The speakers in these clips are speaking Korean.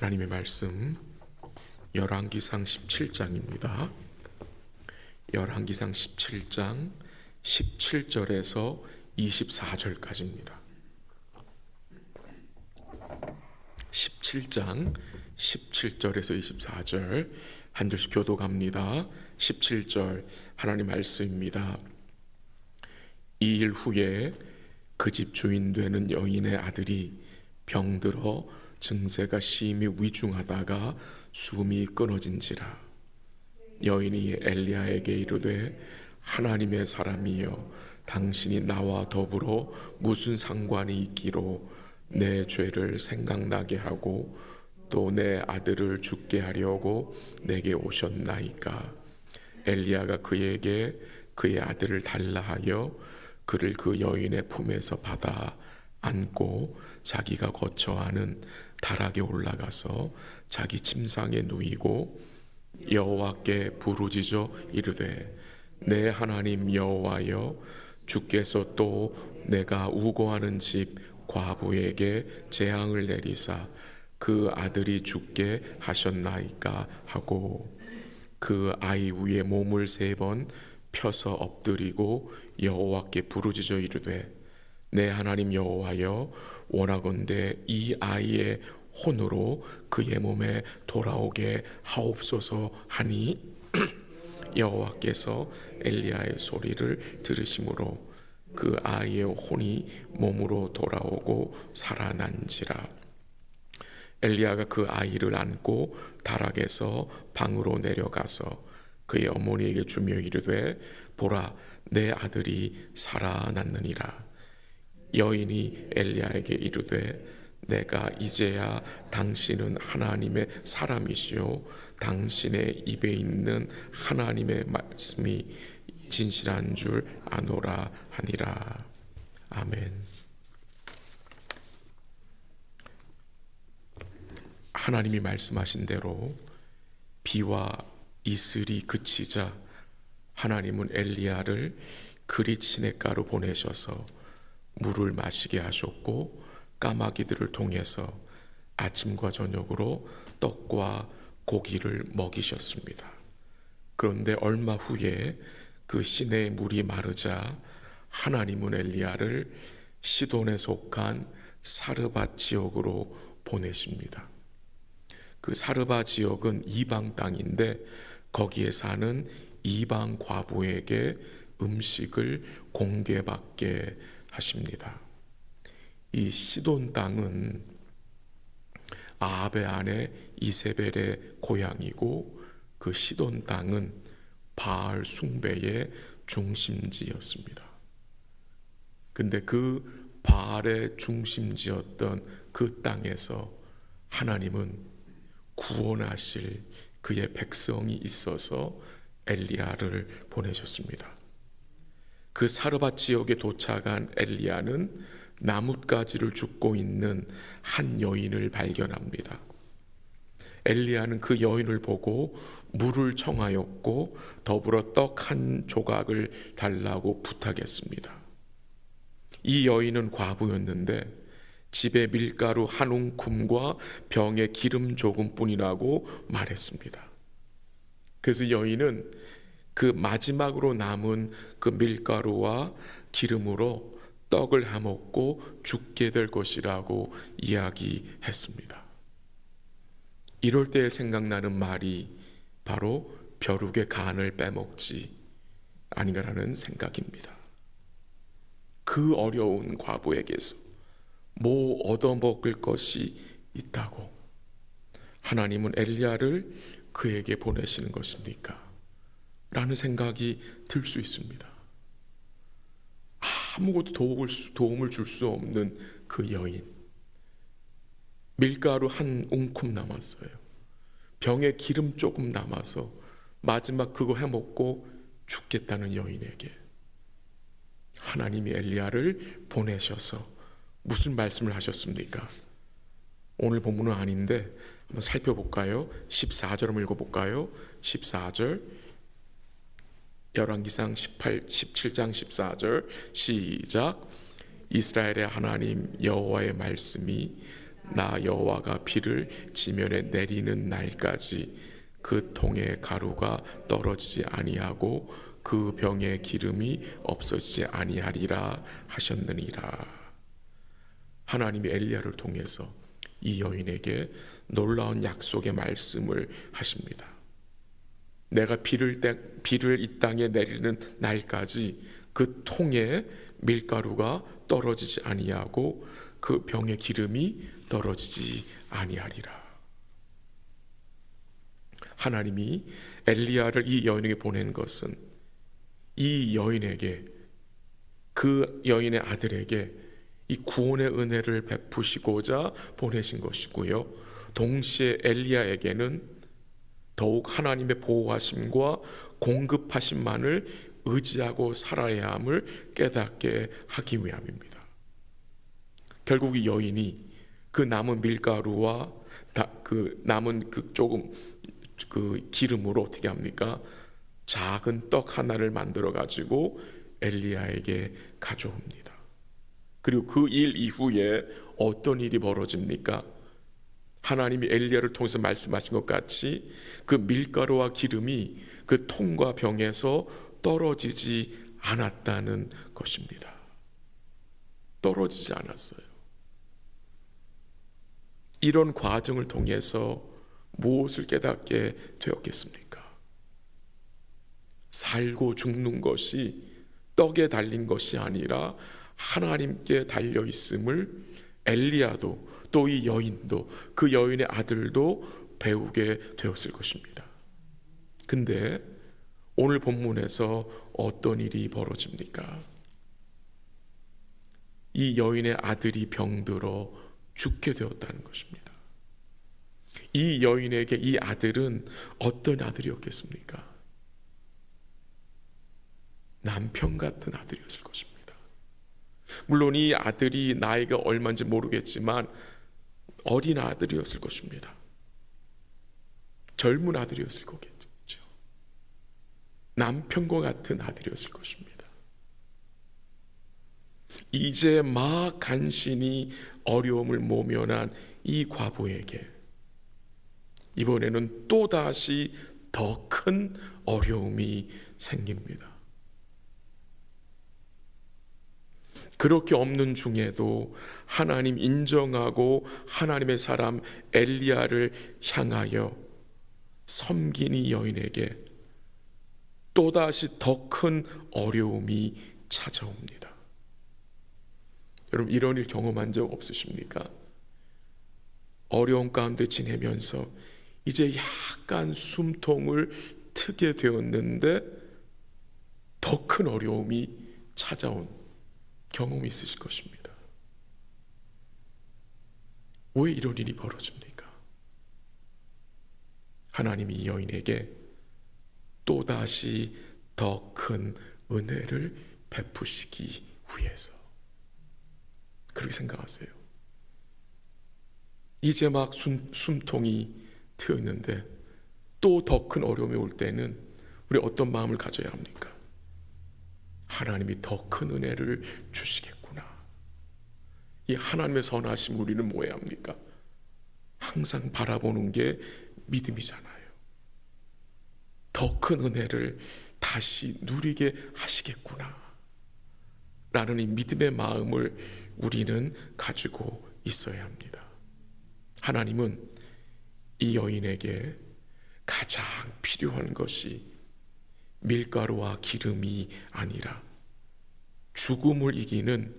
하나님의 말씀 열왕기상 17장입니다. 열왕기상 17장 17절에서 24절까지입니다. 17장 17절에서 24절 한 줄씩 교독합니다. 17절 하나님 말씀입니다. 이 일 후에 그 집 주인 되는 여인의 아들이 병들어 증세가 심히 위중하다가 숨이 끊어진지라. 여인이 엘리야에게 이르되 하나님의 사람이여 당신이 나와 더불어 무슨 상관이 있기로 내 죄를 생각나게 하고 또 내 아들을 죽게 하려고 내게 오셨나이까. 엘리야가 그에게 그의 아들을 달라 하여 그를 그 여인의 품에서 받아 안고 자기가 거처하는 다락에 올라가서 자기 침상에 누이고 여호와께 부르짖어 이르되 내 하나님 여호와여 주께서 또 내가 우거하는 집 과부에게 재앙을 내리사 그 아들이 죽게 하셨나이까 하고 그 아이 위에 몸을 3번 펴서 엎드리고 여호와께 부르짖어 이르되 내 하나님 여호와여 원하건대 이 아이의 혼으로 그의 몸에 돌아오게 하옵소서 하니 여호와께서 엘리야의 소리를 들으심으로 그 아이의 혼이 몸으로 돌아오고 살아난지라. 엘리야가 그 아이를 안고 다락에서 방으로 내려가서 그의 어머니에게 주며 이르되 보라 내 아들이 살아났느니라. 여인이 엘리야에게 이르되 내가 이제야 당신은 하나님의 사람이시요 당신의 입에 있는 하나님의 말씀이 진실한 줄 아노라 하니라. 아멘. 하나님이 말씀하신 대로 비와 이슬이 그치자 하나님은 엘리야를 그릿 시냇가로 보내셔서 물을 마시게 하셨고 까마귀들을 통해서 아침과 저녁으로 떡과 고기를 먹이셨습니다. 그런데 얼마 후에 그 시내의 물이 마르자 하나님은 엘리야를 시돈에 속한 사르밧 지역으로 보내십니다. 그 사르밧 지역은 이방 땅인데 거기에 사는 이방 과부에게 음식을 공개받게 하십니다. 이 시돈 땅은 아합의 아내 이세벨의 고향이고 그 시돈 땅은 바알 숭배의 중심지였습니다. 근데 그 바알의 중심지였던 그 땅에서 하나님은 구원하실 그의 백성이 있어서 엘리야를 보내셨습니다. 그 사르밧 지역에 도착한 엘리야는 나뭇가지를 줍고 있는 한 여인을 발견합니다. 엘리야는 그 여인을 보고 물을 청하였고 더불어 떡 한 조각을 달라고 부탁했습니다. 이 여인은 과부였는데 집에 밀가루 한 움큼과 병에 기름 조금뿐이라고 말했습니다. 그래서 여인은 그 마지막으로 남은 그 밀가루와 기름으로 떡을 해먹고 죽게 될 것이라고 이야기했습니다. 이럴 때 생각나는 말이 바로 벼룩의 간을 빼먹지 아닌가라는 생각입니다. 그 어려운 과부에게서 뭐 얻어먹을 것이 있다고 하나님은 엘리야를 그에게 보내시는 것입니까? 라는 생각이 들 수 있습니다. 아무것도 도움을 줄 수 없는 그 여인, 밀가루 한 움큼 남았어요. 병에 기름 조금 남아서 마지막 그거 해먹고 죽겠다는 여인에게 하나님이 엘리야를 보내셔서 무슨 말씀을 하셨습니까? 오늘 본문은 아닌데 한번 살펴볼까요? 14절 한번 읽어볼까요? 14절 열왕기상 17장 14절 시작. 이스라엘의 하나님 여호와의 말씀이 나 여호와가 비를 지면에 내리는 날까지 그 통에 가루가 떨어지지 아니하고 그 병에 기름이 없어지지 아니하리라 하셨느니라. 하나님이 엘리야를 통해서 이 여인에게 놀라운 약속의 말씀을 하십니다. 내가 비를 이 땅에 내리는 날까지 그 통에 밀가루가 떨어지지 아니하고 그 병의 기름이 떨어지지 아니하리라. 하나님이 엘리야를 이 여인에게 보낸 것은 이 여인에게, 그 여인의 아들에게 이 구원의 은혜를 베푸시고자 보내신 것이고요, 동시에 엘리야에게는 더욱 하나님의 보호하심과 공급하심만을 의지하고 살아야 함을 깨닫게 하기 위함입니다. 결국 이 여인이 그 남은 밀가루와 그 남은 그 조금 그 기름으로 어떻게 합니까? 작은 떡 하나를 만들어 가지고 엘리야에게 가져옵니다. 그리고 그 일 이후에 어떤 일이 벌어집니까? 하나님이 엘리야를 통해서 말씀하신 것 같이 그 밀가루와 기름이 그 통과 병에서 떨어지지 않았다는 것입니다. 떨어지지 않았어요. 이런 과정을 통해서 무엇을 깨닫게 되었겠습니까? 살고 죽는 것이 떡에 달린 것이 아니라 하나님께 달려 있음을 엘리야도 또 이 여인도 그 여인의 아들도 배우게 되었을 것입니다. 근데 오늘 본문에서 어떤 일이 벌어집니까? 이 여인의 아들이 병들어 죽게 되었다는 것입니다. 이 여인에게 이 아들은 어떤 아들이었겠습니까? 남편 같은 아들이었을 것입니다. 물론 이 아들이 나이가 얼마인지 모르겠지만 어린 아들이었을 것입니다. 젊은 아들이었을 거겠죠. 남편과 같은 아들이었을 것입니다. 이제 막 간신히 어려움을 모면한 이 과부에게 이번에는 또다시 더 큰 어려움이 생깁니다. 그렇게 없는 중에도 하나님 인정하고 하나님의 사람 엘리야를 향하여 섬긴 이 여인에게 또다시 더 큰 어려움이 찾아옵니다. 여러분, 이런 일 경험한 적 없으십니까? 어려움 가운데 지내면서 이제 약간 숨통을 트게 되었는데 더 큰 어려움이 찾아온 경험이 있으실 것입니다. 왜 이런 일이 벌어집니까? 하나님이 이 여인에게 또다시 더 큰 은혜를 베푸시기 위해서 그렇게 생각하세요. 이제 막 숨통이 트였는데 또 더 큰 어려움이 올 때는 우리 어떤 마음을 가져야 합니까? 하나님이 더 큰 은혜를 주시겠구나. 이 하나님의 선하심 우리는 뭐 해야 합니까? 항상 바라보는 게 믿음이잖아요. 더 큰 은혜를 다시 누리게 하시겠구나 라는 이 믿음의 마음을 우리는 가지고 있어야 합니다. 하나님은 이 여인에게 가장 필요한 것이 밀가루와 기름이 아니라 죽음을 이기는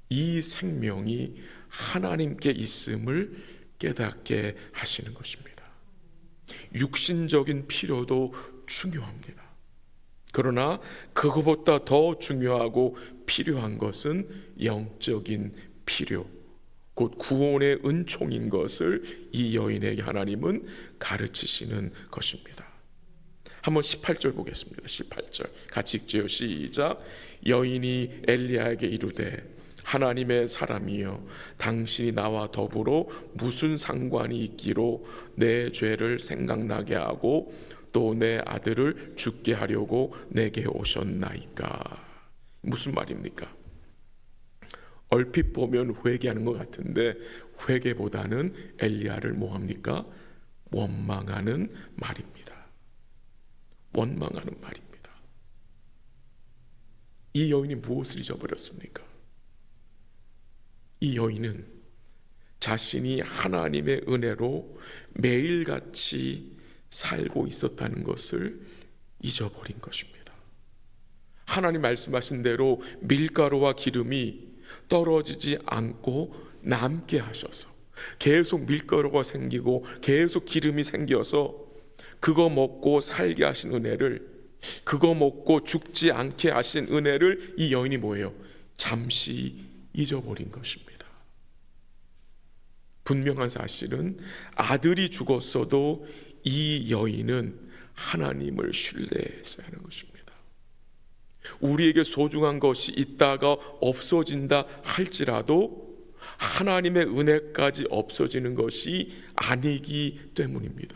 이 생명이 하나님께 있음을 깨닫게 하시는 것입니다. 육신적인 필요도 중요합니다. 그러나 그것보다 더 중요하고 필요한 것은 영적인 필요, 곧 구원의 은총인 것을 이 여인에게 하나님은 가르치시는 것입니다. 한번 18절 보겠습니다. 18절 같이 읽죠. 시작. 여인이 엘리야에게 이르되 하나님의 사람이여, 당신이 나와 더불어 무슨 상관이 있기로 내 죄를 생각나게 하고 또 내 아들을 죽게 하려고 내게 오셨나이까. 무슨 말입니까? 얼핏 보면 회개하는 것 같은데 회개보다는 엘리야를 뭐합니까? 원망하는 말입니다. 원망하는 말입니다. 이 여인이 무엇을 잊어버렸습니까? 이 여인은 자신이 하나님의 은혜로 매일같이 살고 있었다는 것을 잊어버린 것입니다. 하나님 말씀하신 대로 밀가루와 기름이 떨어지지 않고 남게 하셔서 계속 밀가루가 생기고 계속 기름이 생겨서 그거 먹고 살게 하신 은혜를, 그거 먹고 죽지 않게 하신 은혜를 이 여인이 뭐예요? 잠시 잊어버린 것입니다. 분명한 사실은 아들이 죽었어도 이 여인은 하나님을 신뢰했어야 하는 것입니다. 우리에게 소중한 것이 있다가 없어진다 할지라도 하나님의 은혜까지 없어지는 것이 아니기 때문입니다.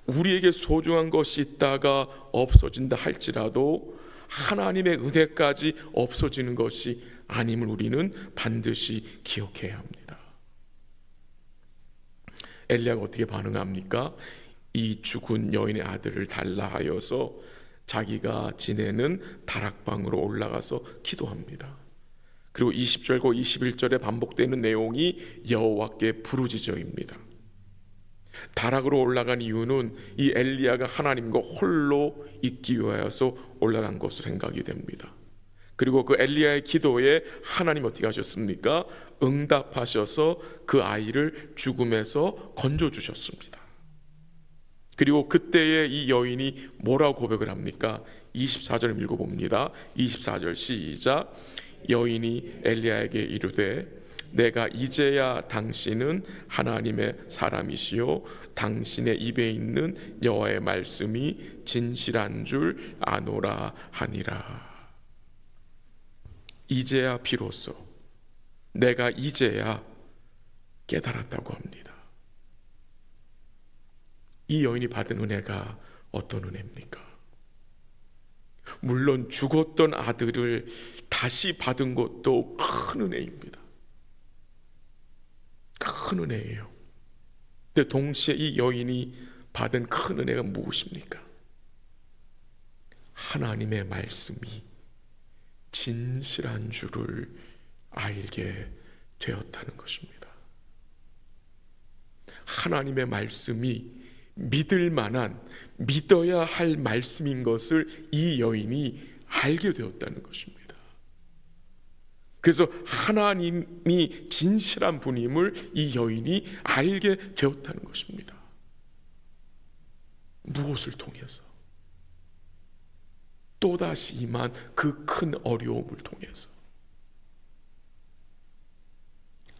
우리에게 소중한 것이 있다가 없어진다 할지라도 하나님의 은혜까지 없어지는 것이 아님을 우리는 반드시 기억해야 합니다. 엘리야가 어떻게 반응합니까? 이 죽은 여인의 아들을 달라 하여서 자기가 지내는 다락방으로 올라가서 기도합니다. 그리고 20절과 21절에 반복되는 내용이 여호와께 부르짖어입니다. 다락으로 올라간 이유는 이 엘리야가 하나님과 홀로 있기 위하여서 올라간 것으로 생각이 됩니다. 그리고 그 엘리야의 기도에 하나님 어떻게 하셨습니까? 응답하셔서 그 아이를 죽음에서 건져주셨습니다. 그리고 그때에 이 여인이 뭐라고 고백을 합니까? 24절을 읽어봅니다. 24절 시작. 여인이 엘리야에게 이르되 내가 이제야 당신은 하나님의 사람이시요 당신의 입에 있는 여호와의 말씀이 진실한 줄 아노라 하니라. 이제야 비로소, 내가 이제야 깨달았다고 합니다. 이 여인이 받은 은혜가 어떤 은혜입니까? 물론 죽었던 아들을 다시 받은 것도 큰 은혜입니다. 큰 은혜예요. 근데 동시에 이 여인이 받은 큰 은혜가 무엇입니까? 하나님의 말씀이 진실한 줄을 알게 되었다는 것입니다. 하나님의 말씀이 믿을 만한, 믿어야 할 말씀인 것을 이 여인이 알게 되었다는 것입니다. 그래서 하나님이 진실한 분임을 이 여인이 알게 되었다는 것입니다. 무엇을 통해서? 또다시 임한 그 큰 어려움을 통해서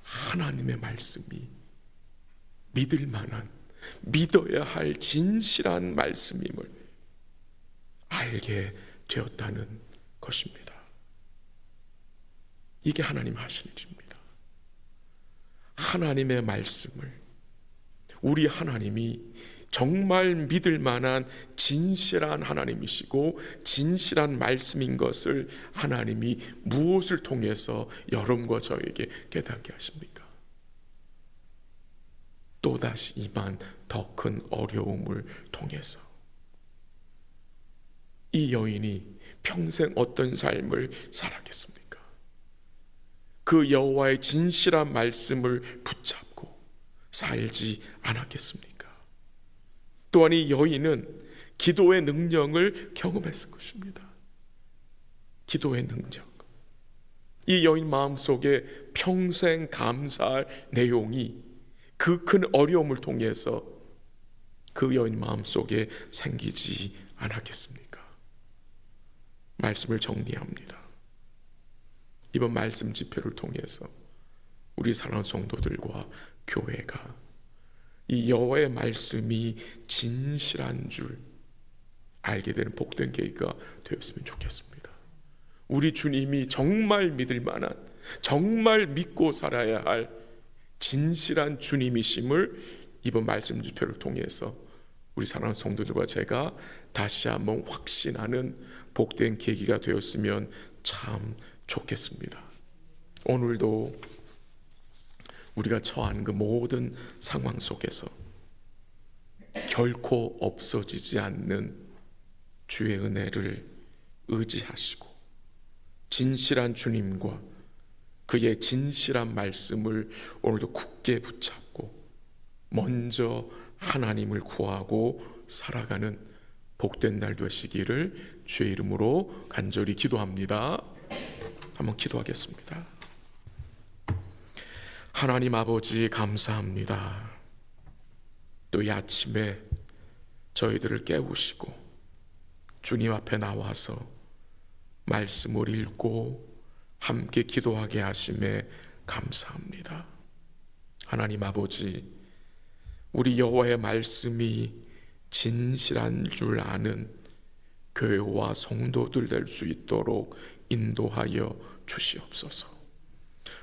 하나님의 말씀이 믿을 만한, 믿어야 할 진실한 말씀임을 알게 되었다는 것입니다. 이게 하나님 하시는 일입니다. 하나님의 말씀을, 우리 하나님이 정말 믿을 만한 진실한 하나님이시고 진실한 말씀인 것을 하나님이 무엇을 통해서 여러분과 저에게 깨닫게 하십니까? 또다시 임한 더 큰 어려움을 통해서. 이 여인이 평생 어떤 삶을 살았겠습니까? 그 여호와의 진실한 말씀을 붙잡고 살지 않았겠습니까? 또한 이 여인은 기도의 능력을 경험했을 것입니다. 기도의 능력. 이 여인 마음속에 평생 감사할 내용이 그 큰 어려움을 통해서 그 여인 마음속에 생기지 않았겠습니까? 말씀을 정리합니다. 이번 말씀 집회를 통해서 우리 사랑하는 성도들과 교회가 이 여호와의 말씀이 진실한 줄 알게 되는 복된 계기가 되었으면 좋겠습니다. 우리 주님이 정말 믿을 만한, 정말 믿고 살아야 할 진실한 주님이심을 이번 말씀 집회를 통해서 우리 사랑하는 성도들과 제가 다시 한번 확신하는 복된 계기가 되었으면 참 좋겠습니다. 오늘도 우리가 처한 그 모든 상황 속에서 결코 없어지지 않는 주의 은혜를 의지하시고 진실한 주님과 그의 진실한 말씀을 오늘도 굳게 붙잡고 먼저 하나님을 구하고 살아가는 복된 날 되시기를 주의 이름으로 간절히 기도합니다. 한번 기도하겠습니다. 하나님 아버지 감사합니다. 또 이 아침에 저희들을 깨우시고 주님 앞에 나와서 말씀을 읽고 함께 기도하게 하심에 감사합니다. 하나님 아버지, 우리 여호와의 말씀이 진실한 줄 아는 교회와 성도들 될 수 있도록 인도하여 주시옵소서.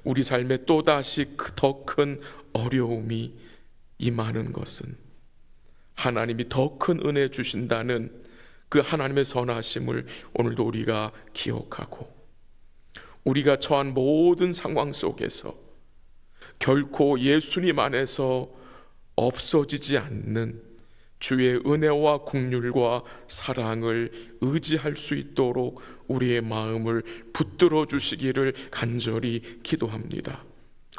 우리 삶에 또다시 더 큰 어려움이 임하는 것은 하나님이 더 큰 은혜 주신다는 그 하나님의 선하심을 오늘도 우리가 기억하고 우리가 처한 모든 상황 속에서 결코 예수님 안에서 없어지지 않는 주의 은혜와 긍휼과 사랑을 의지할 수 있도록 우리의 마음을 붙들어 주시기를 간절히 기도합니다.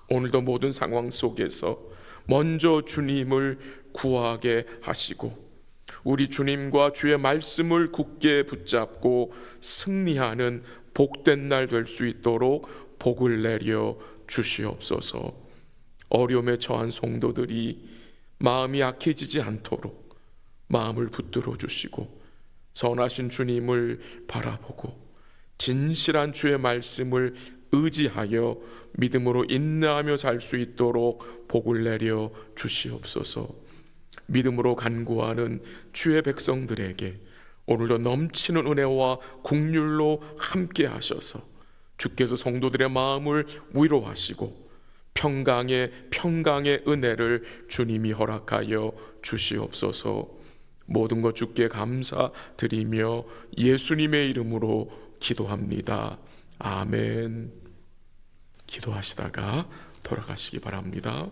오늘도 모든 상황 속에서 먼저 주님을 구하게 하시고 우리 주님과 주의 말씀을 굳게 붙잡고 승리하는 복된 날 될 수 있도록 복을 내려 주시옵소서. 어려움에 처한 성도들이 마음이 약해지지 않도록 마음을 붙들어 주시고 선하신 주님을 바라보고 진실한 주의 말씀을 의지하여 믿음으로 인내하며 살 수 있도록 복을 내려 주시옵소서. 믿음으로 간구하는 주의 백성들에게 오늘도 넘치는 은혜와 긍휼로 함께 하셔서 주께서 성도들의 마음을 위로하시고 평강의 은혜를 주님이 허락하여 주시옵소서. 모든 것 주께 감사드리며 예수님의 이름으로 기도합니다. 아멘. 기도하시다가 돌아가시기 바랍니다.